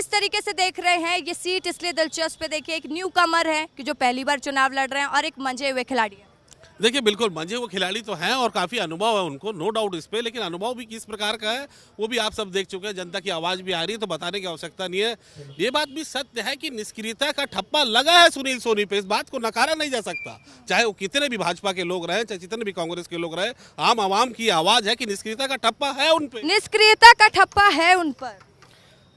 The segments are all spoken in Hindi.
किस तरीके से देख रहे हैं ये सीट? इसलिए दिलचस्प है, देखिए एक न्यू कमर है कि जो पहली बार चुनाव लड़ रहे हैं और एक मंजे हुए खिलाड़ी है। देखिए बिल्कुल मंझे वो खिलाड़ी तो हैं और काफ़ी अनुभव है उनको, नो डाउट इस पे, लेकिन अनुभव भी किस प्रकार का है वो भी आप सब देख चुके हैं। जनता की आवाज़ भी आ रही है तो बताने की आवश्यकता नहीं है। ये बात भी सत्य है कि निष्क्रियता का ठप्पा लगा है सुनील सोनी पे, इस बात को नकारा नहीं जा सकता। चाहे वो कितने भी भाजपा के लोग रहे, चाहे जितने भी कांग्रेस के लोग रहे, आम आवाम की आवाज़ है कि निष्क्रियता का ठप्पा है उन पे। निष्क्रियता का ठप्पा है उन पर।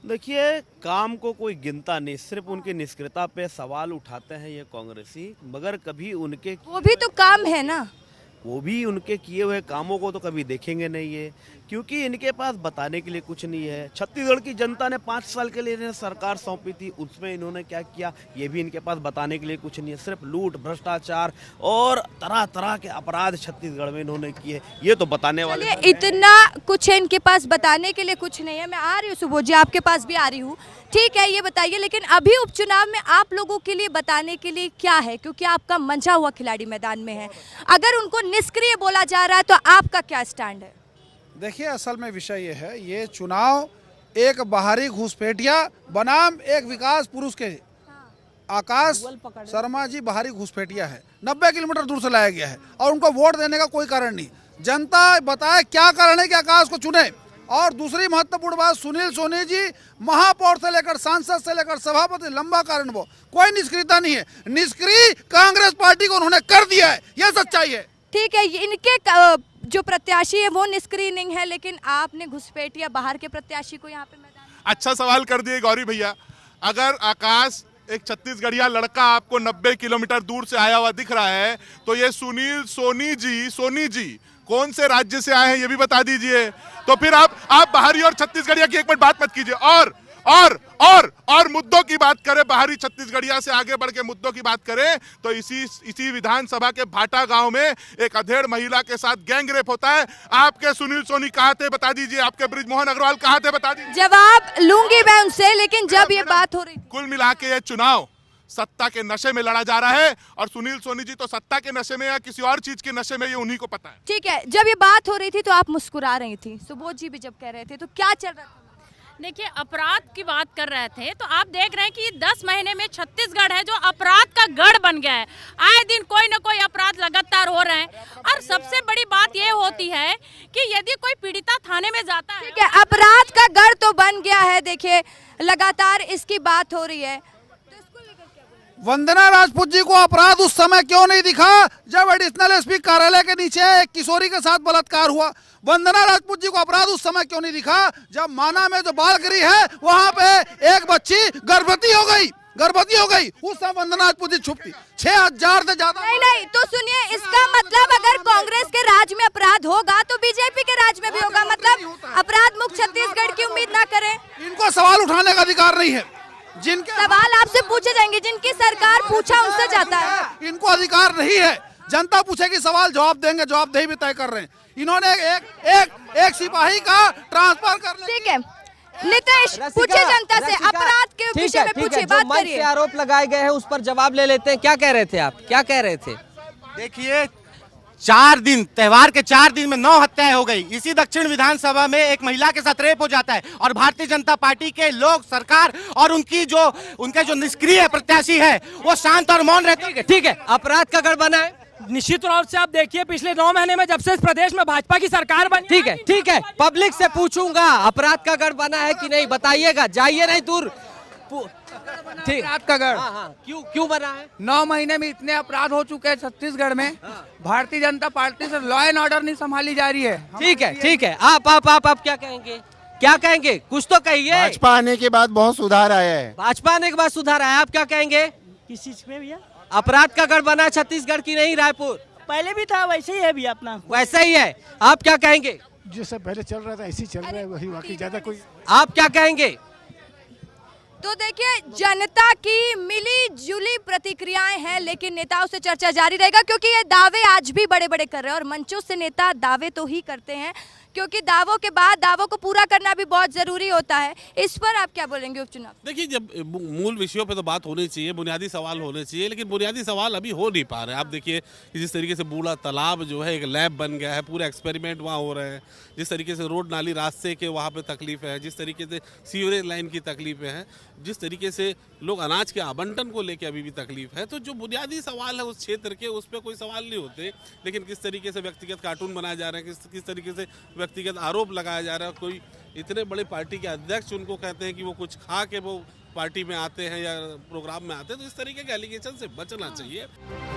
देखिए, काम को कोई गिनता नहीं, सिर्फ उनकी निष्क्रियता पे सवाल उठाते हैं ये कांग्रेसी, मगर कभी उनके वो भी तो काम है ना। वो भी उनके किए हुए कामों को तो कभी देखेंगे नहीं है, क्योंकि इनके पास बताने के लिए कुछ नहीं है। छत्तीसगढ़ की जनता ने 5 साल के लिए इन्हें सरकार सौंपी थी, उसमें इन्होंने क्या किया ये भी इनके पास बताने के लिए कुछ नहीं है। सिर्फ लूट, भ्रष्टाचार और तरह तरह के अपराध छत्तीसगढ़ में इन्होंने किए, ये तो बताने वाले। चलिए, इतना कुछ है इनके पास, बताने के लिए कुछ नहीं है। मैं आ रही हूँ सुबोध जी, आपके पास भी आ रही हूँ, ठीक है। ये बताइए, लेकिन अभी उपचुनाव में आप लोगों के लिए बताने के लिए क्या है? क्योंकि आपका मंझा हुआ खिलाड़ी मैदान में है, अगर उनको निष्क्रिय बोला जा रहा है तो आपका क्या स्टैंड है? देखिए, असल में विषय ये है, ये चुनाव एक बाहरी घुसपैठिया बनाम एक विकास पुरुष के आकाश शर्मा जी बाहरी घुसपैठिया है। 90 किलोमीटर दूर से लाया गया है और उनको वोट देने का कोई कारण नहीं। जनता बताए क्या कारण है कि आकाश को चुने। और दूसरी महत्वपूर्ण बात, सुनील सोनी जी महापौर से लेकर सांसद से लेकर सभापति, लंबा कारण वो, कोई निष्क्रियता नहीं है। निष्क्रिय कांग्रेस पार्टी को उन्होंने कर दिया है, यह सच्चाई है। ठीक है, इनके जो प्रत्याशी है वो निष्क्रिय नहीं है, लेकिन आपने घुसपैठिया बाहर के प्रत्याशी को यहाँ पे मैदान में। अच्छा सवाल कर दिए गौरी भैया। अगर आकाश एक छत्तीसगढ़िया लड़का आपको 90 किलोमीटर दूर से आया हुआ दिख रहा है, तो ये सुनील सोनी जी कौन से राज्य से आए हैं ये भी बता दीजिए। तो फिर आप बाहरी और छत्तीसगढ़िया की एक मिनट बात मत कीजिए, और मुद्दों की बात करें, बाहरी छत्तीसगढ़िया से आगे बढ़ के मुद्दों की बात करें तो इसी विधानसभा के भाटा गांव में एक अधेड़ महिला के साथ गैंग रेप होता है। आपके सुनील सोनी कहाँ थे बता दीजिए, आपके बृजमोहन अग्रवाल कहाँ थे बता दीजिए। जवाब लूंगी मैं उनसे, लेकिन जब ये बात हो रही थी, कुल मिला के ये चुनाव सत्ता के नशे में लड़ा जा रहा है, और सुनील सोनी जी तो सत्ता के नशे में या किसी और चीज के नशे में, ये उन्हीं को पता है। ठीक है, जब ये बात हो रही थी तो आप मुस्कुरा रही थी, सुबोध जी भी जब कह रहे थे, तो क्या चल रहा था? देखिए, अपराध की बात कर रहे थे तो आप देख रहे हैं कि 10 महीने में छत्तीसगढ़ है जो अपराध का गढ़ बन गया है। आए दिन कोई ना कोई अपराध लगातार हो रहे हैं, और सबसे बड़ी बात ये होती है कि यदि कोई पीड़िता थाने में जाता है, ठीक है, अपराध का गढ़ तो बन गया है। देखिए, लगातार इसकी बात हो रही है। वंदना राजपूत जी को अपराध उस समय क्यों नहीं दिखा जब एडिशनल एसपी कार्यालय के नीचे एक किशोरी के साथ बलात्कार हुआ? वंदना राजपूत जी को अपराध उस समय क्यों नहीं दिखा जब माना में जो बाल गृह है वहां पे एक बच्ची गर्भवती हो गई? उस समय वंदना राजपूत जी छुप थी। 6000 से ज्यादा। नहीं, तो सुनिए, इसका मतलब अगर कांग्रेस के राज में अपराध होगा तो बीजेपी के राज में भी होगा। मतलब अपराध मुक्त छत्तीसगढ़ की उम्मीद ना करें। इनको सवाल उठाने का अधिकार नहीं है। जिनके सवाल आपसे पूछे जाएंगे, जिनकी सरकार पूछा उनसे जाता है। इनको अधिकार नहीं है। जनता पूछेगी, सवाल जवाब देंगे, जवाबदेही भी तय कर रहे हैं। इन्होंने एक सिपाही का ट्रांसफर करने। ठीक है, नितेश पूछिए जनता से, अपराध के विषय में पूछिए, बात करिए। आरोप लगाए गए हैं उस पर जवाब ले लेते हैं। क्या कह रहे थे आप, क्या कह रहे थे? देखिए, 4 दिन, त्योहार के 4 दिन में 9 हत्याएं हो गई। इसी दक्षिण विधानसभा में एक महिला के साथ रेप हो जाता है, और भारतीय जनता पार्टी के लोग, सरकार और उनके जो निष्क्रिय प्रत्याशी है वो शांत और मौन रहते हैं। ठीक है, अपराध का गढ़ बना है। निश्चित रूप से आप देखिए, पिछले 9 महीने में जब से इस प्रदेश में भाजपा की सरकार बनी। ठीक है, पब्लिक से पूछूंगा, अपराध का गढ़ बना है कि नहीं, बताइएगा। जाइए नहीं दूर। ठीक, अपराध का गढ़ क्यों बना है? 9 महीने में इतने अपराध हो चुके हैं छत्तीसगढ़ में। भारतीय जनता पार्टी से लॉ एंड ऑर्डर नहीं संभाली जा रही है। ठीक है, आप क्या कहेंगे? कुछ तो कहिए। भाजपा आने के बाद बहुत सुधार आया है। भाजपा आने के बाद सुधार आया, आप क्या कहेंगे? किस चीज में भैया? अपराध का गढ़ बना है छत्तीसगढ़ की नहीं, रायपुर पहले भी था, वैसे ही है भी अपना, वैसा ही है। आप क्या कहेंगे? जो सब पहले चल रहा था ऐसे ही चल रहा है, वही बाकी ज्यादा कोई। आप क्या कहेंगे? तो देखिए, जनता की मिली जुली प्रतिक्रियाएं हैं, लेकिन नेताओं से चर्चा जारी रहेगा, क्योंकि ये दावे आज भी बड़े बड़े कर रहे हैं और मंचों से नेता दावे तो ही करते हैं। क्योंकि दावों के बाद दावों को पूरा करना भी बहुत ज़रूरी होता है। इस पर आप क्या बोलेंगे उपचुनाव? देखिए, जब मूल विषयों पे तो बात होनी चाहिए, बुनियादी सवाल होने चाहिए, लेकिन बुनियादी सवाल अभी हो नहीं पा रहे हैं। आप देखिए कि जिस तरीके से बूढ़ा तालाब जो है एक लैब बन गया है, पूरे एक्सपेरिमेंट वहाँ हो रहे हैं, जिस तरीके से रोड नाली रास्ते के वहाँ पे तकलीफ है, जिस तरीके से सीवरेज लाइन की तकलीफें हैं, जिस तरीके से लोग अनाज के आवंटन को लेकर अभी भी तकलीफ है, तो जो बुनियादी सवाल है उस क्षेत्र के, उस पर कोई सवाल नहीं होते। लेकिन किस तरीके से व्यक्तिगत कार्टून बनाए जा रहे हैं, किस तरीके से व्यक्तिगत आरोप लगाया जा रहा है, कोई इतने बड़े पार्टी के अध्यक्ष उनको कहते हैं कि वो कुछ खा के वो पार्टी में आते हैं या प्रोग्राम में आते हैं, तो इस तरीके के एलिगेशन से बचना चाहिए।